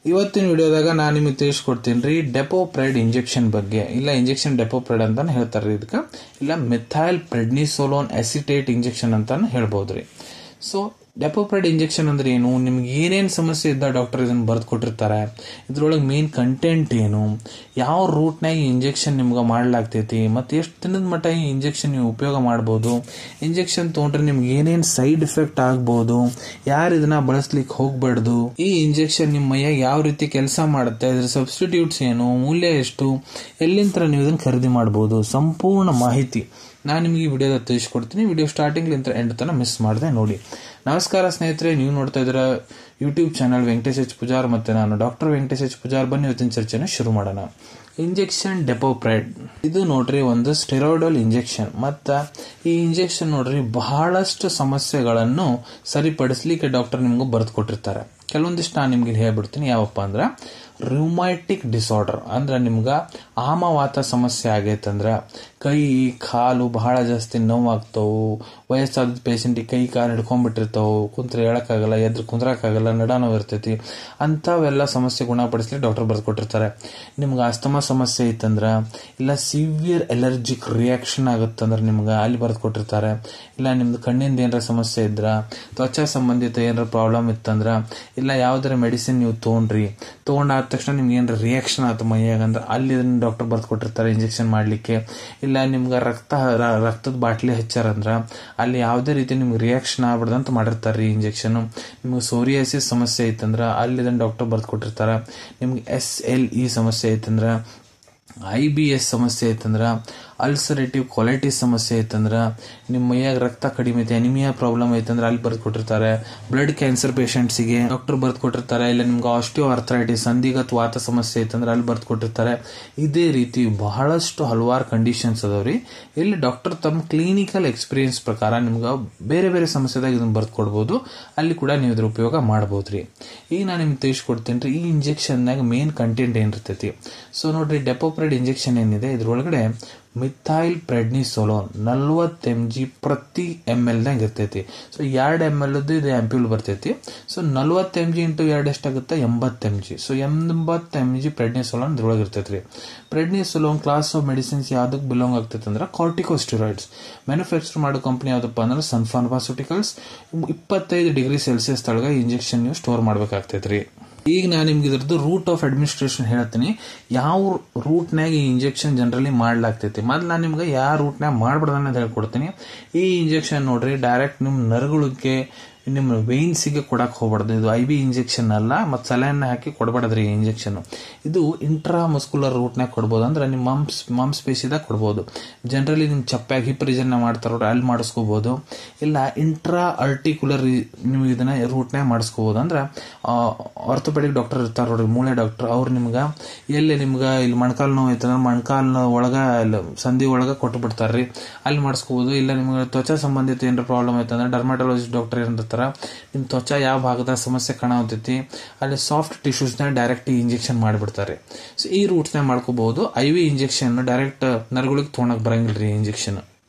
ಇವತ್ತಿನ ವಿಡಿಯೋದಾಗ ನಾನು ನಿಮಗೆ ತಿಳಿಸ್ಕೊಡ್ತೀನಿ ರೀ ಡೆಪೋಪ್ರೈಡ್ ಇಂಜೆಕ್ಷನ್ ಬಗ್ಗೆ. ಇಲ್ಲ ಇಂಜೆಕ್ಷನ್ ಡೆಪೋಪ್ರೈಡ್ ಅಂತಾನೆ ಹೇಳ್ತಾರೆ ಇದಕ್ಕೆ, ಇಲ್ಲ ಮೆಥೈಲ್ ಪ್ರೆಡ್ನಿಸೋಲೋನ್ ಅಸಿಟೇಟ್ ಇಂಜೆಕ್ಷನ್ ಅಂತಾನೆ ಹೇಳ್ಬೋದ್ರಿ. ಸೊ ಡೆಪೋಪ್ರೈಡ್ ಇಂಜೆಕ್ಷನ್ ಅಂದ್ರೆ ಏನು, ನಿಮ್ಗೆ ಏನೇನು ಸಮಸ್ಯೆ ಇದ್ದ ಡಾಕ್ಟರ್ ಇದನ್ನು ಬರೆದು ಕೊಟ್ಟಿರ್ತಾರೆ, ಇದ್ರೊಳಗೆ ಮೇನ್ ಕಂಟೆಂಟ್ ಏನು, ಯಾವ ರೂಟ್ನಾಗ ಇಂಜೆಕ್ಷನ್ ನಿಮ್ಗೆ ಮಾಡ್ಲಾಗ್ತೈತಿ, ಮತ್ತು ಎಷ್ಟು ದಿನದ ಮಟ್ಟ ಈ ಇಂಜೆಕ್ಷನ್ ನೀವು ಉಪಯೋಗ ಮಾಡ್ಬೋದು, ಇಂಜೆಕ್ಷನ್ ತೊಗೊಂಡ್ರೆ ನಿಮ್ಗೆ ಏನೇನು ಸೈಡ್ ಎಫೆಕ್ಟ್ ಆಗ್ಬೋದು, ಯಾರು ಇದನ್ನ ಬಳಸ್ಲಿಕ್ಕೆ ಹೋಗ್ಬಾರ್ದು, ಈ ಇಂಜೆಕ್ಷನ್ ನಿಮ್ಮ ಮೈಯಾಗ ಯಾವ ರೀತಿ ಕೆಲಸ ಮಾಡುತ್ತೆ, ಇದ್ರ ಸಬ್ಸ್ಟಿಟ್ಯೂಟ್ಸ್ ಏನು, ಮೂಲ್ಯ ಎಷ್ಟು, ಎಲ್ಲಿಂದ ನೀವು ಇದನ್ನು ಖರೀದಿ ಮಾಡ್ಬೋದು, ಸಂಪೂರ್ಣ ಮಾಹಿತಿ ನಾನು ನಿಮಗೆ ಈ ವಿಡಿಯೋದ ತಿಳಿಸ್ಕೊಡ್ತೀನಿ. ವಿಡಿಯೋ ಸ್ಟಾರ್ಟಿಂಗ್ಲಿಂದ ಎಂಡ್ ತನಕ ಮಿಸ್ ಮಾಡದೆ ನೋಡಿ. ನಮಸ್ಕಾರ ಸ್ನೇಹಿತರೆ, ನೀವು ನೋಡ್ತಾ ಇದ್ದೀರಾ YouTube channel Venkatesh H Pujar, ಮತ್ತೆ ನಾನು ಡಾಕ್ಟರ್ ವೆಂಕಟೇಶ್ ಎಚ್ ಪೂಜಾರ್. ಬನ್ನಿ ಇವತ್ತಿನ ಚರ್ಚೆನ ಶುರು ಮಾಡೋಣ. ಇಂಜೆಕ್ಷನ್ ಡೆಪೋಪ್ರೈಡ್ ಇದು ನೋಡ್ರಿ ಒಂದು ಸ್ಟೆರಾಯ್ಡಲ್ ಇಂಜೆಕ್ಷನ್. ಮತ್ತ ಈ ಇಂಜೆಕ್ಷನ್ ನೋಡ್ರಿ ಬಹಳಷ್ಟು ಸಮಸ್ಯೆಗಳನ್ನು ಸರಿಪಡಿಸ್ಲಿಕ್ಕೆ ಡಾಕ್ಟರ್ ನಿಮ್ಗೆ ಬರೆದು ಕೊಟ್ಟಿರ್ತಾರೆ. ಕೆಲವೊಂದಿಷ್ಟು ನಾನು ನಿಮ್ಗೆ ಹೇಳ್ಬಿಡ್ತೀನಿ. ಯಾವಪ್ಪ ಅಂದ್ರೆ ರುಮ್ಯಾಟಿಕ್ ಡಿಸಾರ್ಡರ್, ಅಂದ್ರೆ ನಿಮ್ಗ ಆಮವಾತ ಸಮಸ್ಯೆ ಆಗೈತಂದ್ರ, ಕೈ ಕಾಲು ಬಹಳ ಜಾಸ್ತಿ ನೋವಾಗ್ತಾವು, ವಯಸ್ಸಾದ ಪೇಷಂಟಿಗೆ ಕೈ ಕಾಲು ಹಿಡ್ಕೊಂಡ್ಬಿಟ್ಟಿರ್ತಾವು, ಕುಂತ್ರೆ ಹೇಳಕ್ಕಾಗಲ್ಲ, ಎದ್ರ ಕುಂದ್ರಕ್ಕಾಗಲ್ಲ, ನಡ ನೋವು ಇರ್ತೈತಿ, ಅಂಥವೆಲ್ಲ ಸಮಸ್ಯೆ ಗುಣಪಡಿಸ್ಲಿಕ್ಕೆ ಡಾಕ್ಟರ್ ಬರ್ಕೊಟ್ಟಿರ್ತಾರೆ. ನಿಮ್ಗೆ ಅಸ್ತಮಾ ಸಮಸ್ಯೆ ಐತಂದ್ರ, ಇಲ್ಲ ಸಿವಿಯರ್ ಎಲರ್ಜಿಕ್ ರಿಯಾಕ್ಷನ್ ಆಗುತ್ತಂದ್ರೆ ನಿಮ್ಗೆ ಅಲ್ಲಿ ಬರೆದು ಕೊಟ್ಟಿರ್ತಾರೆ. ಇಲ್ಲ ನಿಮ್ದು ಕಣ್ಣಿಂದ ಏನಾರ ಸಮಸ್ಯೆ ಇದ್ರ, ತ್ವಚಾ ಸಂಬಂಧಿತ ಏನಾರ ಪ್ರಾಬ್ಲಮ್ ಇತ್ತಂದ್ರ, ಇಲ್ಲ ಯಾವ್ದಾರ ಮೆಡಿಸಿನ್ ನೀವು ತಗೊಂಡಾದ ತಕ್ಷಣ ನಿಮ್ಗೆ ಏನಾರ ರಿಯಾಕ್ಷನ್ ಆಯ್ತು ಮೈಯಾಗ ಅಂದ್ರೆ ಅಲ್ಲಿ ಡಾಕ್ಟರ್ ಬರ್ದು ಕೊಟ್ಟಿರ್ತಾರೆ ಇಂಜೆಕ್ಷನ್ ಮಾಡ್ಲಿಕ್ಕೆ. ಇಲ್ಲ ನಿಮ್ಗೆ ರಕ್ತದ ಬಾಟ್ಲಿ ಹಚ್ಚಾರಂದ್ರ ಅಲ್ಲಿ ಯಾವುದೇ ರೀತಿ ನಿಮ್ಗೆ ರಿಯಾಕ್ಷನ್ ಆಗ್ಬಿಡ್ದಂತ ಮಾಡಿರ್ತಾರೆ ಈ ಇಂಜೆಕ್ಷನ್. ನಿಮ್ಗೆ ಸೋರಿಯಾಸಿಸ್ ಸಮಸ್ಯೆ ಐತಂದ್ರ ಅಲ್ಲಿ ಇದನ್ನ ಡಾಕ್ಟರ್ ಬರ್ದು ಕೊಟ್ಟಿರ್ತಾರೆ. ನಿಮ್ಗೆ SLE ಸಮಸ್ಯೆ ಐತಂದ್ರ, IBS ಸಮಸ್ಯೆ ಐತಂದ್ರ, ಅಲ್ಸರೇಟಿವ್ ಕೊಲೈಟಿಸ್ ಸಮಸ್ಯೆ ಐತಂದ್ರ, ನಿಮ್ಮ ಮೈಯಾಗ ರಕ್ತ ಕಡಿಮೆ ಐತೆ, ಅನಿಮಿಯಾ ಪ್ರಾಬ್ಲಮ್ ಐತಂದ್ರೆ ಅಲ್ಲಿ ಬರ್ದು ಕೊಟ್ಟಿರ್ತಾರೆ. ಬ್ಲಡ್ ಕ್ಯಾನ್ಸರ್ ಪೇಷಂಟ್ಸಿಗೆ ಡಾಕ್ಟರ್ ಬರ್ದು ಕೊಟ್ಟಿರ್ತಾರೆ. ಇಲ್ಲ ನಿಮ್ಗೆ ಆಸ್ಟಿಯೋ ಆರ್ಥರೈಟಿಸ್ ಸಂಧಿಗತ ವಾತ ಸಮಸ್ಯೆ ಐತಂದ್ರೆ ಅಲ್ಲಿ ಬರ್ದು ಕೊಟ್ಟಿರ್ತಾರೆ. ಇದೇ ರೀತಿ ಬಹಳಷ್ಟು ಹಲವಾರು ಕಂಡೀಷನ್ಸ್ ಅದಾವ್ರಿ. ಇಲ್ಲಿ ಡಾಕ್ಟರ್ ತಮ್ಮ ಕ್ಲಿನಿಕಲ್ ಎಕ್ಸ್ಪೀರಿಯನ್ಸ್ ಪ್ರಕಾರ ನಿಮ್ಗೆ ಬೇರೆ ಬೇರೆ ಸಮಸ್ಯೆದಾಗ ಇದನ್ನ ಬರ್ದು ಕೊಡ್ಬೋದು. ಅಲ್ಲಿ ಕೂಡ ನೀವು ಇದ್ರ ಉಪಯೋಗ ಮಾಡ್ಬೋದ್ರಿ. ಈಗ ನಾನು ನಿಮ್ಗೆ ತಿಳಿಸ್ಕೊಡ್ತೀನಿ ರೀ ಈ ಇಂಜೆಕ್ಷನ್ನಾಗ ಮೇನ್ ಕಂಟೆಂಟ್ ಏನಿರ್ತೈತಿ. ಸೊ ನೋಡ್ರಿ ಡೆಪೋಪ್ರೈಡ್ ಇಂಜೆಕ್ಷನ್ ಏನಿದೆ ಇದ್ರೊಳಗಡೆ ಮಿಥೈಲ್ ಪ್ರೆಡ್ನಿಸೋಲೋನ್ 40 mg ಪ್ರತಿ ml ದಾಗ ಇರ್ತೈತಿ. ಸೊ 2 ml ಇದು ಆಂಪ್ಯೂಲ್ ಬರ್ತೈತಿ. ಸೊ 40 mg ಇಂಟು 2 ಎಷ್ಟಾಗುತ್ತೆ, 80 mg. ಸೊ 80 mg ಪ್ರೆಡ್ನಿಸೋಲೋನ್ ಇದ್ರೊಳಗೆ ಇರ್ತೈತ್ರಿ. ಪ್ರೆಡ್ನಿಸೋಲೋನ್ ಕ್ಲಾಸ್ ಆಫ್ ಮೆಡಿಸಿನ್ಸ್ ಯಾವ್ದಕ್ಕೆ ಬಿಲಾಂಗ್ ಆಗ್ತೈತೆ ಅಂದ್ರೆ ಕಾರ್ಟಿಕೋಸ್ಟೆರಾಯ್ಡ್ಸ್. ಮ್ಯಾನುಫ್ಯಾಕ್ಚರ್ ಮಾಡೋ ಕಂಪನಿ ಯಾವ್ದಪ್ಪ ಅಂದ್ರೆ ಸನ್ ಫಾರ್ಮಾಸ್ಯೂಟಿಕಲ್ಸ್. 25 ಡಿಗ್ರಿ ಸೆಲ್ಸಿಯಸ್ ತಳಗ ಇಂಜೆಕ್ಷನ್ ನೀವು ಸ್ಟೋರ್ ಮಾಡ್ಬೇಕಾಗ್ತೈತ್ರಿ. ಈಗ ನಾನು ನಿಮ್ಗೆ ಇದ್ರದ್ದು ರೂಟ್ ಆಫ್ ಅಡ್ಮಿನಿಸ್ಟ್ರೇಷನ್ ಹೇಳ್ತೀನಿ. ಯಾವ ರೂಟ್ನಾಗ ಈ ಇಂಜೆಕ್ಷನ್ ಜನರಲಿ ಮಾಡ್ಲಾಗ್ತೈತಿ. ಮೊದಲು ನಾನು ನಿಮ್ಗೆ ಯಾವ ರೂಟ್ನಾಗ ಮಾಡ್ಬಿಡ್ದ ಅಂತ ಹೇಳ್ಕೊಡ್ತೀನಿ. ಈ ಇಂಜೆಕ್ಷನ್ ನೋಡ್ರಿ ಡೈರೆಕ್ಟ್ ನಿಮ್ಮ ನರಗಳಿಗೆ, ನಿಮ್ಮ ವೇನ್ಸಿಗೆ ಕೊಡಕ್ ಹೋಗ್ಬಾರ್ದು. ಇದು IV ಇಂಜೆಕ್ಷನ್ ಅಲ್ಲ, ಮತ್ತು ಸಲೈನ್ ಹಾಕಿ ಕೊಡ್ಬಾರ್ದ್ರಿ ಈ ಇಂಜೆಕ್ಷನ್. ಇದು ಇಂಟ್ರಾ ಮಸ್ಕುಲರ್ ರೂಟ್ನಾಗ ಕೊಡ್ಬೋದು, ಅಂದ್ರೆ ನಿಮ್ಮ ಮಮ್ಸ್ ಪೇಶಿದಾಗ ಕೊಡ್ಬೋದು. ಜನರಲಿ ನಿಮ್ಮ ಚಪ್ಪಾಗಿ ಹಿಪ್ ರೀಜನ್ ಮಾಡ್ತಾರ ಅಲ್ಲಿ ಮಾಡಿಸ್ಕೋಬಹುದು. ಇಲ್ಲ ಇಂಟ್ರಾ ಆರ್ಟಿಕ್ಯುಲರ್ ನೀವು ಇದನ್ನ ರೂಟ್ನಾಗ ಮಾಡಿಸ್ಕೋಬಹುದು. ಅಂದ್ರೆ ಆರ್ಥೋಪೆಡಿಕ್ ಡಾಕ್ಟರ್ ಇರ್ತಾರ ನೋಡ್ರಿ, ಮೂಳೆ ಡಾಕ್ಟರ್, ಅವ್ರು ನಿಮ್ಗೆ ಎಲ್ಲಿ ನಿಮ್ಗೆ ಇಲ್ಲಿ ಮೊಣಕಾಲು ನೋವು ಐತಂದ್ರೆ ಮೊಣಕಾಲು ಒಳಗ ಸಂಧಿ ಒಳಗ ಕೊಟ್ಟು ಬಿಡ್ತಾರ್ರಿ, ಅಲ್ಲಿ ಮಾಡಿಸ್ಕೋಬಹುದು. ಇಲ್ಲ ನಿಮ್ಗೆ ತ್ವಚಾ ಸಂಬಂಧಿತ ಏನಾರ ಪ್ರಾಬ್ಲಮ್ ಐತಂದ್ರೆ ಡರ್ಮಾಟೊಲಜಿಸ್ಟ್ ಡಾಕ್ಟರ್ ಏನಿರ್ತಾರ, ನಿಮ್ ತ್ವಚಾ ಯಾವ ಭಾಗದ ಸಮಸ್ಯೆ ಕಾಣತೈತಿ ಅಲ್ಲಿ ಸಾಫ್ಟ್ ಟಿಶ್ಯೂಸ್ನ ಡೈರೆಕ್ಟ್ ಇಂಜೆಕ್ಷನ್ ಮಾಡಿಬಿಡ್ತಾರೆ. ಸೊ ಈ ರೂಟ್ಸ್ನ ಮಾಡ್ಕೋಬಹುದು. IV ಇಂಜೆಕ್ಷನ್ ಡೈರೆಕ್ಟ್ ನರಗಳಿಗೆ ತೊಗೊಳಕ್ ಬರಂಗಿಲ್ರಿ ಇಂಜೆಕ್ಷನ್.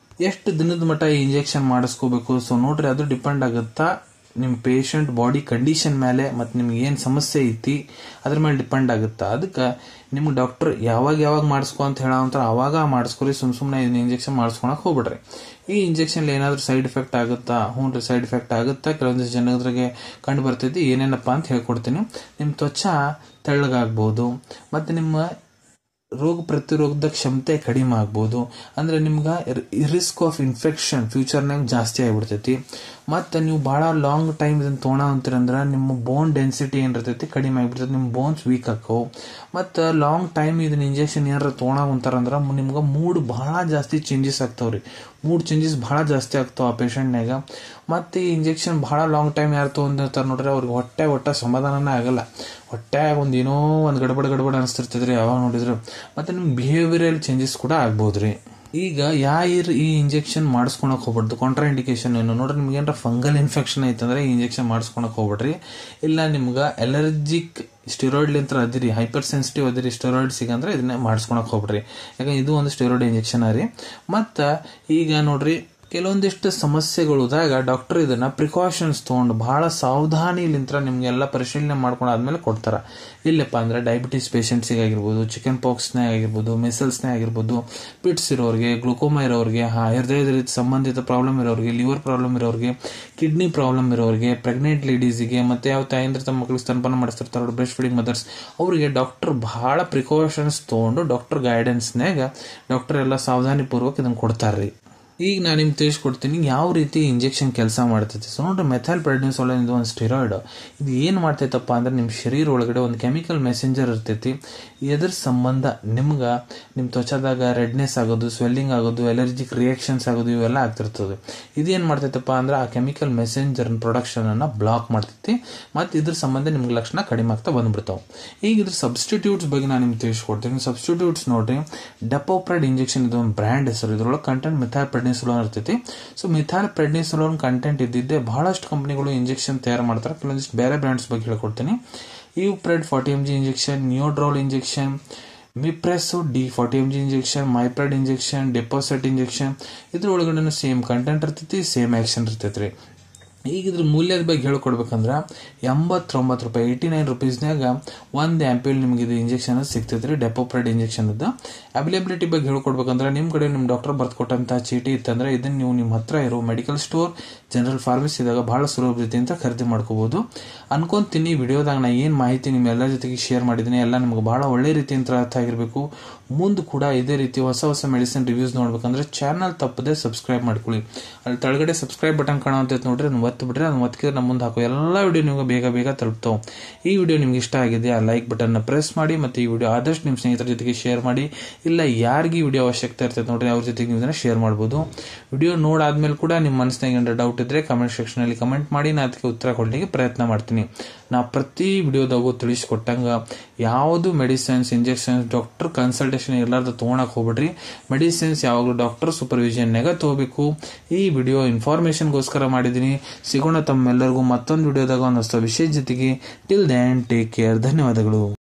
ಎಷ್ಟು ದಿನದ ಮಟ್ಟ ಈ ಇಂಜೆಕ್ಷನ್ ಮಾಡಿಸ್ಕೋಬೇಕು? ಸೊ ನೋಡ್ರಿ ಅದು ಡಿಪೆಂಡ್ ಆಗುತ್ತಾ ನಿಮ್ಮ ಪೇಷಂಟ್ ಬಾಡಿ ಕಂಡೀಷನ್ ಮೇಲೆ, ಮತ್ತು ನಿಮ್ಗೆ ಏನು ಸಮಸ್ಯೆ ಐತಿ ಅದ್ರ ಮೇಲೆ ಡಿಪೆಂಡ್ ಆಗುತ್ತಾ. ಅದಕ್ಕೆ ನಿಮ್ಗೆ ಡಾಕ್ಟರ್ ಯಾವಾಗ ಮಾಡಿಸ್ಕೊ ಅಂತ ಹೇಳಂತಾರೆ ಅವಾಗ ಮಾಡಿಸ್ಕೊರಿ. ಸುಮ್ಮನೆ ಇದನ್ನ ಇಂಜೆಕ್ಷನ್ ಮಾಡಿಸ್ಕೊಳಕ್ ಹೋಗ್ಬಿಡ್ರಿ. ಈ ಇಂಜೆಕ್ಷನ್ ಏನಾದ್ರೂ ಸೈಡ್ ಎಫೆಕ್ಟ್ ಆಗುತ್ತಾ? ಹ್ಞೂ ಸೈಡ್ ಎಫೆಕ್ಟ್ ಆಗುತ್ತಾ, ಕೆಲವೊಂದಿಷ್ಟು ಜನರಿಗೆ ಕಂಡು ಬರ್ತೈತಿ. ಏನೇನಪ್ಪ ಅಂತ ಹೇಳ್ಕೊಡ್ತೀನಿ. ನಿಮ್ಮ ತ್ವಚಾ ತೆಳ್ಳಗಾಗ್ಬೋದು, ಮತ್ತು ನಿಮ್ಮ ರೋಗ ಪ್ರತಿರೋಧದ ಕ್ಷಮತೆ ಕಡಿಮೆ ಆಗ್ಬೋದು. ಅಂದ್ರೆ ನಿಮ್ಗೆ ರಿಸ್ಕ್ ಆಫ್ ಇನ್ಫೆಕ್ಷನ್ ಫ್ಯೂಚರ್ನಾಗ ಜಾಸ್ತಿ ಆಗಿಬಿಡ್ತೈತಿ. ಮತ್ತು ನೀವು ಭಾಳ ಲಾಂಗ್ ಟೈಮ್ ಇದನ್ನು ತೊಗೊಳಂತೀರಂದ್ರೆ ನಿಮ್ಮ ಬೋನ್ ಡೆನ್ಸಿಟಿ ಏನಿರ್ತೈತಿ ಕಡಿಮೆ ಆಗಿಬಿಡ್ತೈತಿ, ನಿಮ್ಮ ಬೋನ್ಸ್ ವೀಕ್ ಆಕ್ಕವು. ಮತ್ತು ಲಾಂಗ್ ಟೈಮ್ ಇದನ್ನ ಇಂಜೆಕ್ಷನ್ ಏನಾರ ತೊಗೊಳಂತಾರಂದ್ರೆ ನಿಮ್ಗೆ ಮೂಡ್ ಭಾಳ ಜಾಸ್ತಿ ಚೇಂಜಸ್ ಆಗ್ತಾವ್ರಿ. ಮೂಡ್ ಚೇಂಜಸ್ ಭಾಳ ಜಾಸ್ತಿ ಆಗ್ತಾವ ಆ ಪೇಷಂಟ್ನಾಗ. ಮತ್ತು ಈ ಇಂಜೆಕ್ಷನ್ ಭಾಳ ಲಾಂಗ್ ಟೈಮ್ ಯಾರು ತೊಗೊಂಡಿರ್ತಾರೆ ನೋಡ್ರಿ, ಅವ್ರಿಗೆ ಹೊಟ್ಟೆ ಸಮಾಧಾನನೇ ಆಗಲ್ಲ. ಹೊಟ್ಟೆಯಾಗ ಏನೋ ಒಂದು ಗಡಬಡ ಅನಿಸ್ತಿರ್ತದ್ರಿ ಯಾವಾಗ ನೋಡಿದ್ರು. ಮತ್ತು ನಿಮ್ಗೆ ಬಿಹೇವಿಯರಲ್ ಚೇಂಜಸ್ ಕೂಡ ಆಗ್ಬೋದ್ರಿ. ಈಗ ಈ ಇಂಜೆಕ್ಷನ್ ಮಾಡಿಸ್ಕೊಳಕ್ ಹೋಗ್ಬಾರ್ದು. ಕಾಂಟ್ರಾ ಇಂಡಿಕೇಶನ್ ಏನು ನೋಡ್ರಿ, ನಿಮ್ಗೆ ಏನಾರ ಫಂಗಲ್ ಇನ್ಫೆಕ್ಷನ್ ಐತಂದ್ರೆ ಈ ಇಂಜೆಕ್ಷನ್ ಮಾಡಿಸ್ಕೊಳಕ್ ಹೋಗ್ಬಿಡ್ರಿ. ಇಲ್ಲ ನಿಮ್ಗೆ ಎಲರ್ಜಿಕ್ ಸ್ಟೆರಾಯ್ಡ್ ಲಿಂತ್ರ ಅದಿರಿ, ಹೈಪರ್ ಸೆನ್ಸಿಟಿವ್ ಅದಿರಿ ಸ್ಟೆರಾಯ್ಡ್ ಸಿಗಂದ್ರೆ ಇದನ್ನ ಮಾಡಿಸ್ಕೊಳಕ್ ಹೋಗ್ಬಿಡ್ರಿ. ಯಾಕಂದ್ರೆ ಇದು ಒಂದು ಸ್ಟೆರಾಯ್ಡ್ ಇಂಜೆಕ್ಷನ್ ರೀ. ಮತ್ತು ಈಗ ನೋಡ್ರಿ ಕೆಲವೊಂದಿಷ್ಟು ಸಮಸ್ಯೆಗಳಿದ್ದಾಗ ಡಾಕ್ಟರ್ ಇದನ್ನ ಪ್ರಿಕಾಷನ್ಸ್ ತೊಗೊಂಡು ಬಹಳ ಸಾವಧಾನಿಲಿಂತ್ರ ನಿಮ್ಗೆಲ್ಲ ಪರಿಶೀಲನೆ ಮಾಡ್ಕೊಂಡು ಆದ್ಮೇಲೆ ಕೊಡ್ತಾರ. ಇಲ್ಲಪ್ಪ ಅಂದ್ರೆ ಡಯಾಬಿಟಿಸ್ ಪೇಷಂಟ್ಸಿಗೆ ಆಗಿರ್ಬೋದು, ಚಿಕನ್ ಪಾಕ್ಸ್ನೇ ಆಗಿರ್ಬೋದು, ಮೆಸಲ್ಸ್ನೇ ಆಗಿರ್ಬೋದು, ಪಿಟ್ಸ್ ಇರೋರಿಗೆ, ಗ್ಲುಕೋಮಾ ಇರೋರಿಗೆ, ಹೃದಯದ ರೀತಿ ಸಂಬಂಧಿತ ಪ್ರಾಬ್ಲಮ್ ಇರೋರಿಗೆ, ಲಿವರ್ ಪ್ರಾಬ್ಲಮ್ ಇರೋರಿಗೆ, ಕಿಡ್ನಿ ಪ್ರಾಬ್ಲಮ್ ಇರೋರಿಗೆ, ಪ್ರೆಗ್ನೆಂಟ್ ಲೇಡೀಸಿಗೆ, ಮತ್ತೆ ಯಾವ ತಾಯಂದ್ರೆ ತಮ್ಮ ಮಕ್ಕಳಿಗೆ ಸ್ತನಪಾನ ಮಾಡಿಸ್ತಿರ್ತಾರ ಬ್ರೆಸ್ಟ್ ಫೀಡಿಂಗ್ ಮದರ್ಸ್, ಅವರಿಗೆ ಡಾಕ್ಟರ್ ಬಹಳ ಪ್ರಿಕಾಷನ್ಸ್ ತೊಗೊಂಡು ಡಾಕ್ಟರ್ ಗೈಡೆನ್ಸ್ನಾಗ ಡಾಕ್ಟರ್ ಎಲ್ಲ ಸಾವಧಾನಿ ಪೂರ್ವಕ ಇದನ್ನ ಕೊಡ್ತಾರ್ರಿ. ಈಗ ನಾನು ನಿಮ್ಗೆ ತಿಳಿಸ್ಕೊಡ್ತೀನಿ ಯಾವ ರೀತಿ ಇಂಜೆಕ್ಷನ್ ಕೆಲಸ ಮಾಡ್ತೈತಿ. ಸೊ ನೋಡ್ರಿ, ಮೆಥೈಲ್ ಪ್ರೆಡ್ನಿಸೋಲೋನ್ ಇದು ಒಂದು ಸ್ಟೆರಾಯ್ಡ್. ಇದು ಏನು ಮಾಡ್ತೈತಪ್ಪ ಅಂದ್ರೆ ನಿಮ್ಮ ಶರೀರ ಒಳಗಡೆ ಒಂದು ಕೆಮಿಕಲ್ ಮೆಸೆಂಜರ್ ಇರ್ತೈತಿ. ಎದ್ರ ಸಂಬಂಧ ನಿಮ್ಗೆ ನಿಮ್ಮ ತ್ವಚಾದಾಗ ರೆಡ್ನೆಸ್ ಆಗೋದು, ಸ್ವೆಲ್ಲಿಂಗ್ ಆಗೋದು, ಎಲರ್ಜಿಕ್ ರಿಯಾಕ್ಷನ್ಸ್ ಆಗೋದು ಇವೆಲ್ಲ ಆಗ್ತಿರ್ತದೆ. ಇದೇನು ಮಾಡ್ತೈತಪ್ಪ ಅಂದ್ರೆ ಆ ಕೆಮಿಕಲ್ ಮೆಸೆಂಜರ್ ಪ್ರೊಡಕ್ಷನ್ ಅನ್ನ ಬ್ಲಾಕ್ ಮಾಡ್ತೈತಿ. ಮತ್ತು ಇದ್ರ ಸಂಬಂಧ ನಿಮ್ಗೆ ಲಕ್ಷಣ ಕಡಿಮೆ ಆಗ್ತಾ ಬಂದ್ಬಿಡ್ತಾವೆ. ಈಗ ಇದ್ರ ಸಬ್ಸ್ಟಿಟ್ಯೂಟ್ಸ್ ಬಗ್ಗೆ ನಾನು ನಿಮ್ಗೆ ತಿಳಿಸ್ಕೊಡ್ತೀನಿ. ಸಬ್ಸ್ಟಿಟ್ಯೂಟ್ಸ್ ನೋಡ್ರಿ, ಡೆಪೋಪ್ರೆಡ್ ಇಂಜೆಕ್ಷನ್ ಇದು ಒಂದು ಬ್ರ್ಯಾಂಡ್ ಹೆಸರು. ಇದ್ರೊಳಗೆ ಕಂಟೆಂಟ್ ಮೆಥೈಲ್ ಪ್ರೆಡ್ನಿಸೋಲೋನ್ ಇರ್ತೈತಿ. ಸೊ ಮಿಥೈಲ್ ಪ್ರೆಡ್ನಿಸೋಲೋನ್ ಕಂಟೆಂಟ್ ಇದ್ದಿದ್ದೆ ಬಹಳಷ್ಟು ಕಂಪನಿಗಳು ಇಂಜೆಕ್ಷನ್ ತಯಾರು ಮಾಡ್ತಾರೆ. ಕೆಲವೊಂದಿಷ್ಟು ಬೇರೆ ಬ್ರ್ಯಾಂಡ್ಸ್ ಬಗ್ಗೆ ಹೇಳ್ಕೊಡ್ತೀನಿ. Pred 40 mg injection, Neodrol injection, Mipreso D 40 mg injection, Mypred injection, Deposet injection, ಇದ್ರೊಳಗಡೆ ಸೇಮ್ ಕಂಟೆಂಟ್ ಇರ್ತೈತಿ, ಸೇಮ್ ಆಕ್ಷನ್ ಇರ್ತೈತ್ರಿ. ಈಗ ಇದ್ರ ಮೂಲ್ಯದ ಬಗ್ಗೆ ಹೇಳ್ಕೊಡ್ಬೇಕಂದ್ರೆ 89 ರೂಪಾಯಿ, 89 ರೂಪೀಸ್ನಾಗ 1 ಆಂಪ್ಯೂಲ್ ನಿಮ್ಗೆ ಇದು ಇಂಜೆಕ್ಷನ್ ಸಿಗ್ತೈತ್ರಿ, ಡೆಪೋಪ್ರೆಡ್ ಇಂಜೆಕ್ಷನ್ ಇದ್ದ. ಅವೈಲೇಬಿಲಿಟಿ ಬಗ್ಗೆ ಹೇಳ್ಕೊಡ್ಬೇಕಂದ್ರೆ ನಿಮ್ಮ ಕಡೆ ನಿಮ್ಮ ಡಾಕ್ಟರ್ ಬರ್ಕೊಟ್ಟಂತ ಚೀಟಿ ಇತ್ತಂದ್ರೆ ಇದನ್ನ ನೀವು ನಿಮ್ಮ ಹತ್ರ ಇರೋ ಮೆಡಿಕಲ್ ಸ್ಟೋರ್, ಜನರಲ್ ಫಾರ್ಮಸಿದಾಗ ಬಹಳ ಸುಲಭ ರೀತಿಯಿಂದ ಖರೀದಿ ಮಾಡ್ಕೋಬಹುದು ಅನ್ಕೊಂತೀನಿ. ವಿಡಿಯೋದಾಗ ನಾ ಏನ್ ಮಾಹಿತಿ ನಿಮ್ಮೆಲ್ಲರ ಜೊತೆಗೆ ಶೇರ್ ಮಾಡಿದ್ದೀನಿ ಎಲ್ಲ ನಿಮ್ಗೆ ಬಹಳ ಒಳ್ಳೆ ರೀತಿಯಿಂದ ಅರ್ಥ ಆಗಿರ್ಬೇಕು. ಮುಂದೆ ಕೂಡ ಇದೇ ರೀತಿ ಹೊಸ ಹೊಸ ಮೆಡಿಸಿನ್ ರಿವ್ಯೂಸ್ ನೋಡ್ಬೇಕಂದ್ರೆ ಚಾನಲ್ ತಪ್ಪದೆ ಸಬ್ಸ್ಕ್ರೈಬ್ ಮಾಡ್ಕೊಳ್ಳಿ. ಅಲ್ಲಿ ತೆಳಗಡೆ ಸಬ್ಸ್ಕ್ರೈಬ್ ಬಟನ್ ಕಾಣುವಂತ ನೋಡ್ರಿ, ಅದನ್ನ ಒತ್ತು ಬಿಡ್ರಿ. ಅದನ್ನ ಒತ್ತಿದ್ರೆ ನಮ್ಮ ಮುಂದೆ ಹಾಕೋ ಎಲ್ಲ ವಿಡಿಯೋ ನಿಮ್ಗೆ ಬೇಗ ತಲುಪ್ತಾವೆ. ಈ ವಿಡಿಯೋ ನಿಮ್ಗೆ ಇಷ್ಟ ಆಗಿದೆ ಆ ಲೈಕ್ ಬಟನ್ ನ ಪ್ರೆಸ್ ಮಾಡಿ, ಮತ್ತೆ ಈ ವಿಡಿಯೋ ಆದಷ್ಟು ನಿಮ್ಮ ಸ್ನೇಹಿತರ ಜೊತೆಗೆ ಶೇರ್ ಮಾಡಿ. ಇಲ್ಲ ಯಾರಿಗೆ ಈ ವಿಡಿಯೋ ಅವಶ್ಯಕತೆ ಇರ್ತದೆ ನೋಡ್ರಿ, ಅವ್ರ ಜೊತೆಗೆ ನೀವು ಇದನ್ನ ಶೇರ್ ಮಾಡ್ಬೋದು. ವಿಡಿಯೋ ನೋಡಾದ್ಮೇಲೆ ಕೂಡ ನಿಮ್ಮ ಮನಸ್ಸಿನಾಗ ಏನಾರ ಡೌಟ್ ಇದ್ರೆ ಕಮೆಂಟ್ ಸೆಕ್ಷನ್ ಅಲ್ಲಿ ಕಮೆಂಟ್ ಮಾಡಿ, ನಾನು ಅದಕ್ಕೆ ಉತ್ತರ ಕೊಡ್ಲಿಕ್ಕೆ ಪ್ರಯತ್ನ ಮಾಡ್ತೀನಿ. ನಾ ಪ್ರತಿ ವಿಡಿಯೋದಾಗೂ ತಿಳಿಸ್ಕೊಟ್ಟಂಗ ಯಾವುದು ಮೆಡಿಸಿನ್ಸ್, ಇಂಜೆಕ್ಷನ್ಸ್ ಡಾಕ್ಟರ್ ಕನ್ಸಲ್ಟೇಷನ್ ಇರ್ಲಾರ್ದ ತಗೊಳಕ್ ಹೋಗ್ಬಿಡ್ರಿ. ಮೆಡಿಸಿನ್ಸ್ ಯಾವಾಗಲೂ ಡಾಕ್ಟರ್ ಸೂಪರ್ವಿಷನ್ ನಾಗ ತಗೋಬೇಕು. ಈ ವಿಡಿಯೋ ಇನ್ಫಾರ್ಮೇಶನ್ಗೋಸ್ಕರ ಮಾಡಿದ್ದೀನಿ. ಸಿಗೋಣ ತಮ್ಮೆಲ್ಲರಿಗೂ ಮತ್ತೊಂದು ವಿಡಿಯೋದಾಗ ಒಂದು ಹೊಸ ವಿಷಯ ಜೊತೆಗೆ. Till then take care. ಧನ್ಯವಾದಗಳು.